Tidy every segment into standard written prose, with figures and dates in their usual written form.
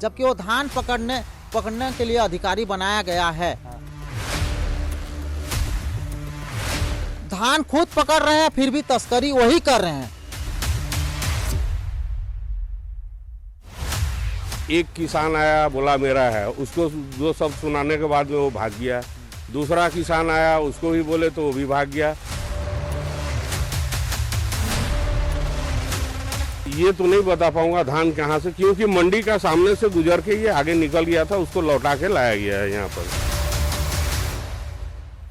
जबकि वो धान पकड़ने के लिए अधिकारी बनाया गया है। धान खुद पकड़ रहे हैं, फिर भी तस्करी वही कर रहे हैं। एक किसान आया, बोला मेरा है, उसको दो शब्द सुनाने के बाद में वो भाग गया। दूसरा किसान आया, उसको भी बोले तो वो भी भाग गया। ये तो नहीं बता पाऊंगा धान कहाँ से, क्योंकि मंडी का सामने से गुजर के ये आगे निकल गया था, उसको लौटा के लाया गया है यहाँ पर।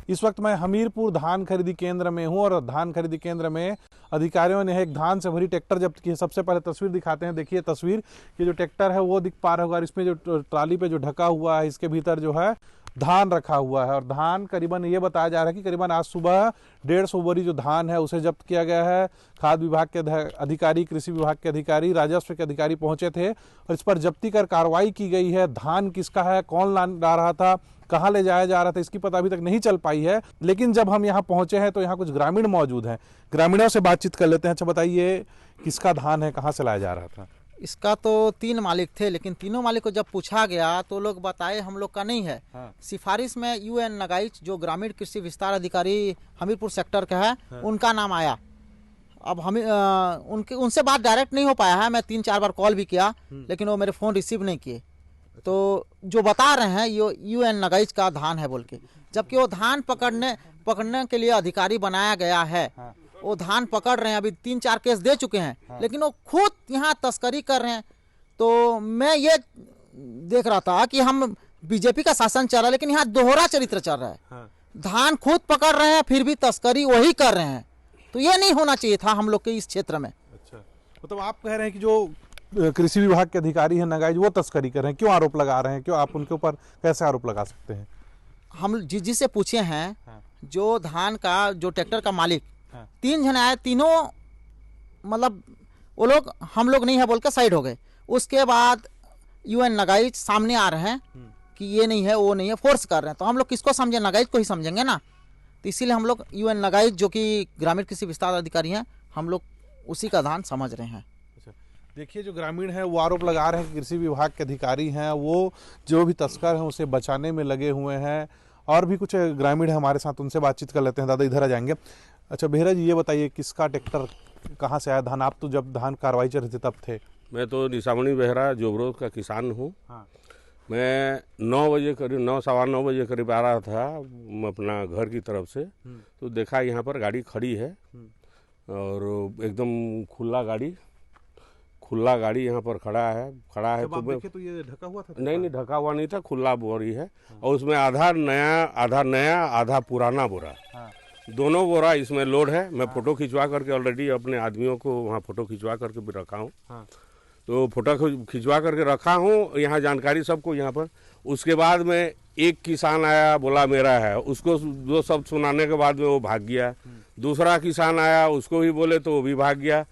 इस वक्त मैं हमीरपुर धान खरीदी केंद्र में हूं और धान खरीदी केंद्र में अधिकारियों ने एक धान से भरी ट्रैक्टर जब्त की है। सबसे पहले तस्वीर दिखाते हैं। देखिए तस्वीर, ये जो ट्रैक्टर है वो दिख पा रहा होगा। इसमें जो ट्राली पे जो ढका हुआ है, इसके भीतर जो है धान रखा हुआ है और धान करीबन ये बताया जा रहा है कि करीबन आज सुबह 150 बोरी जो धान है उसे जब्त किया गया है। खाद्य विभाग के अधिकारी, कृषि विभाग के अधिकारी, राजस्व के अधिकारी पहुंचे थे और इस पर जब्ती कर कार्रवाई की गई है। धान किसका है, कौन ला रहा था, कहाँ ले जाया जा रहा था, इसकी पता अभी तक नहीं चल पाई है। लेकिन जब हम यहाँ पहुंचे हैं तो यहाँ कुछ ग्रामीण मौजूद हैं, ग्रामीणों से बातचीत कर लेते हैं। अच्छा बताइए, किसका धान है, कहाँ से लाया जा रहा था? इसका तो 3 मालिक थे, लेकिन तीनों मालिक को जब पूछा गया तो लोग बताए हम लोग का नहीं है। सिफारिश में UN नगाइच जो ग्रामीण कृषि विस्तार अधिकारी हमीरपुर सेक्टर का है, उनका नाम आया। अब हम उनसे बात डायरेक्ट नहीं हो पाया है। मैं 3-4 बार कॉल भी किया, लेकिन वो मेरे फ़ोन रिसीव नहीं किए। तो जो बता रहे हैं ये UN नगाइच का धान है बोल के, जबकि वो धान पकड़ने के लिए अधिकारी बनाया गया है। वो धान पकड़ रहे हैं, अभी 3-4 केस दे चुके हैं, लेकिन वो खुद यहाँ तस्करी कर रहे हैं। तो मैं ये देख रहा था कि हम बीजेपी का शासन चल रहा है, लेकिन यहाँ दोहरा चरित्र चल रहा है। धान खुद पकड़ रहे हैं, फिर भी तस्करी वही कर रहे हैं। तो ये नहीं होना चाहिए था हम लोग के इस क्षेत्र में। अच्छा, मतलब आप कह रहे हैं कि जो कृषि विभाग के अधिकारी हैं नगाइच, वो तस्करी कर रहे हैं। क्यों आरोप लगा रहे हैं, क्यों आप उनके ऊपर कैसे आरोप लगा सकते हैं? हम जिससे पूछे हैं, जो धान का जो ट्रैक्टर का मालिक 3 जन आए, तीनों मतलब वो लोग हम लोग नहीं है बोल के साइड हो गए। उसके बाद UN नगाइच सामने आ रहे हैं कि ये नहीं है, वो नहीं है, फोर्स कर रहे हैं। तो हम लोग किसको समझे? नगाइच को ही समझेंगे ना। तो इसीलिए हम लोग UN नगाइच जो कि ग्रामीण कृषि विस्तार अधिकारी हैं, हम लोग उसी का धान समझ रहे हैं। देखिए, जो ग्रामीण हैं वो आरोप लगा रहे हैं कि कृषि विभाग के अधिकारी हैं वो जो भी तस्कर हैं उसे बचाने में लगे हुए हैं। और भी कुछ ग्रामीण है हमारे साथ, उनसे बातचीत कर लेते हैं। दादा इधर आ जाएंगे। अच्छा बेहरा जी, ये बताइए किसका ट्रैक्टर कहाँ से आया धान? आप तो जब धान कार्रवाई चल रही थी तब थे। मैं तो निशामणी बेहरा जोबरोज का किसान हूँ। मैं 9 बजे करीब, 9 सवा 9 बजे करीब आ रहा था अपना घर की तरफ से, तो देखा यहाँ पर गाड़ी खड़ी है और एकदम खुला गाड़ी यहाँ पर खड़ा है। तो देखे तो ये ढका हुआ था? नहीं, ढका हुआ नहीं था, खुला बोरी है और उसमें आधा नया आधा पुराना बोरा, दोनों बोरा इसमें लोड है। मैं फोटो खिंचवा करके ऑलरेडी अपने आदमियों को वहाँ फोटो खिंचवा करके भी रखा हूँ। तो फोटो खिंचवा करके रखा हूँ, यहाँ जानकारी सबको यहाँ पर। उसके बाद में एक किसान आया, बोला मेरा है, उसको दो शब्द सुनाने के बाद में वो भाग गया। दूसरा किसान आया, उसको भी बोले तो वो भी भाग गया।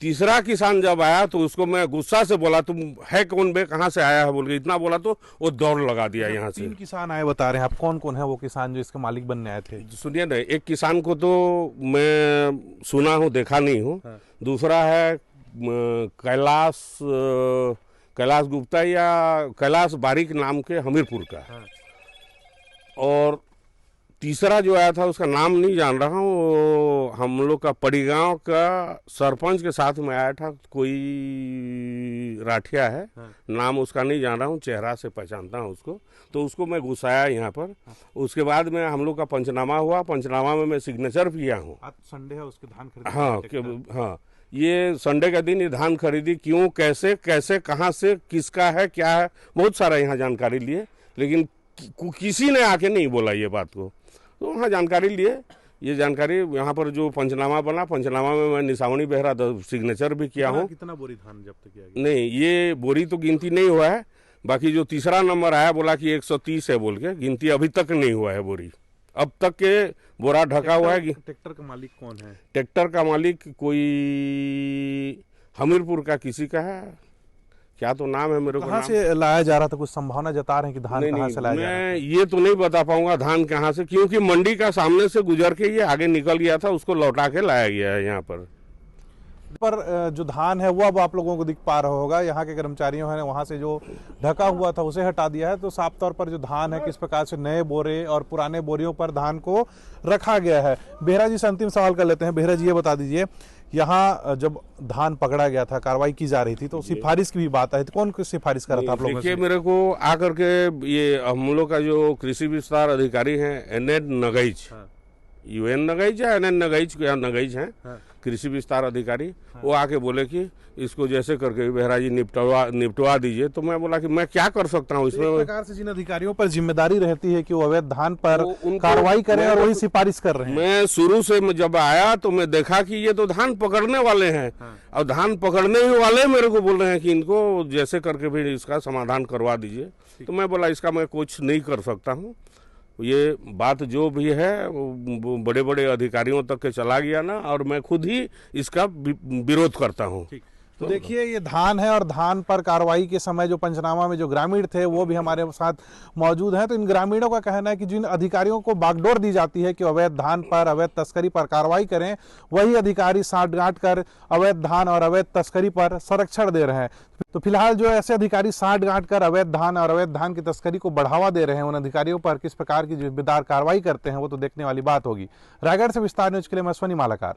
तीसरा किसान जब आया तो उसको मैं गुस्सा से बोला, तुम है कौन बे, कहाँ से आया है बोल के, इतना बोला तो वो दौड़ लगा दिया यहाँ से। 3 किसान आए बता रहे हैं आप, कौन कौन है वो किसान जो इसके मालिक बनने आए थे? सुनिए ना, एक किसान को तो मैं सुना हूँ, देखा नहीं हूँ। दूसरा है कैलाश गुप्ता या कैलाश बारिक नाम के, हमीरपुर का। और तीसरा जो आया था उसका नाम नहीं जान रहा हूँ, हम लोग का पड़ी गाँव का सरपंच के साथ में आया था, कोई राठिया है। नाम उसका नहीं जान रहा हूँ, चेहरा से पहचानता हूँ उसको। तो उसको मैं घुसाया यहाँ पर। उसके बाद में हम लोग का पंचनामा हुआ, पंचनामा में मैं सिग्नेचर भी किया हूँ। आज संडे है, उसके धान खरीदी। हाँ, ये संडे का दिन ये धान खरीदी, क्यों, कैसे कहाँ से, किसका है, क्या है, बहुत सारा यहाँ जानकारी लिए, लेकिन किसी ने आके नहीं बोला ये बात को। तो वहाँ जानकारी लिए, ये जानकारी यहाँ पर जो पंचनामा बना, पंचनामा में मैं निशामणी बेहरा सिग्नेचर भी किया हूँ। कितना बोरी धान जब्त किया गया? नहीं, ये बोरी तो गिनती नहीं हुआ है, बाकी जो तीसरा नंबर आया बोला कि 130 है बोल के, गिनती अभी तक नहीं हुआ है बोरी। अब तक के बोरा ढका हुआ है। ट्रैक्टर का मालिक कौन है? ट्रैक्टर का मालिक कोई हमीरपुर का किसी का है, क्या तो नाम है मेरे को। कहाँ से लाया जा रहा था? कुछ संभावना जता रहे हैं कि धान कहाँ से लाया जा रहा है? मैं ये तो नहीं बता पाऊंगा धान कहाँ से, क्योंकि मंडी का सामने से गुजर के ये आगे निकल गया था, उसको लौटा के लाया गया है यहाँ पर। पर जो धान है वो अब आप लोगों को दिख पा रहा होगा, यहाँ के कर्मचारियों ने वहां से जो ढका हुआ था उसे हटा दिया है। तो साफ तौर पर जो धान है किस प्रकार से नए बोरे और पुराने बोरियों पर धान को रखा गया है। बेहरा जी से अंतिम सवाल कर लेते हैं। बेहरा जी, ये बता दीजिए, यहाँ जब धान पकड़ा गया था, कार्रवाई की जा रही थी, तो सिफारिश की भी बात आई थी, कौन की सिफारिश कर रहा था आप लोगों देखिए, से? मेरे को आकर के ये हम लोग का जो कृषि विस्तार अधिकारी हैं एनएन नगाइच, यूएन नगाइच या एनएन नगाइच, या नगाइच हैं, कृषि विस्तार अधिकारी, वो आके बोले कि इसको जैसे करके बेहरा जी निपटवा दीजिए। तो मैं बोला कि मैं क्या कर सकता हूँ इसमें। इस प्रकार से जिन अधिकारियों पर जिम्मेदारी रहती है कि वो अवैध धान पर कार्रवाई करें और वही सिफारिश कर रहे हैं। मैं शुरू से जब आया तो मैं देखा कि ये तो धान पकड़ने वाले हैं, और धान पकड़ने ही वाले मेरे को बोल रहे हैं कि इनको जैसे करके भी इसका समाधान करवा दीजिए। तो मैं बोला इसका मैं कुछ नहीं कर सकता हूँ, ये बात जो भी है वो बड़े बड़े अधिकारियों तक के चला गया ना, और मैं खुद ही इसका विरोध करता हूँ। तो देखिए, ये धान है और धान पर कार्रवाई के समय जो पंचनामा में जो ग्रामीण थे वो भी हमारे साथ मौजूद हैं। तो इन ग्रामीणों का कहना है कि जिन अधिकारियों को बागडोर दी जाती है कि अवैध धान पर, अवैध तस्करी पर कार्रवाई करें, वही अधिकारी साठगांठ कर अवैध धान और अवैध तस्करी पर संरक्षण दे रहे हैं। तो फिलहाल जो ऐसे अधिकारी साठगांठ कर अवैध धान और अवैध धान की तस्करी को बढ़ावा दे रहे हैं, उन अधिकारियों पर किस प्रकार की जिम्मेदार कार्रवाई करते हैं वो तो देखने वाली बात होगी। रायगढ़ से विस्तार न्यूज के लिए मैं अश्वनी मालाकार।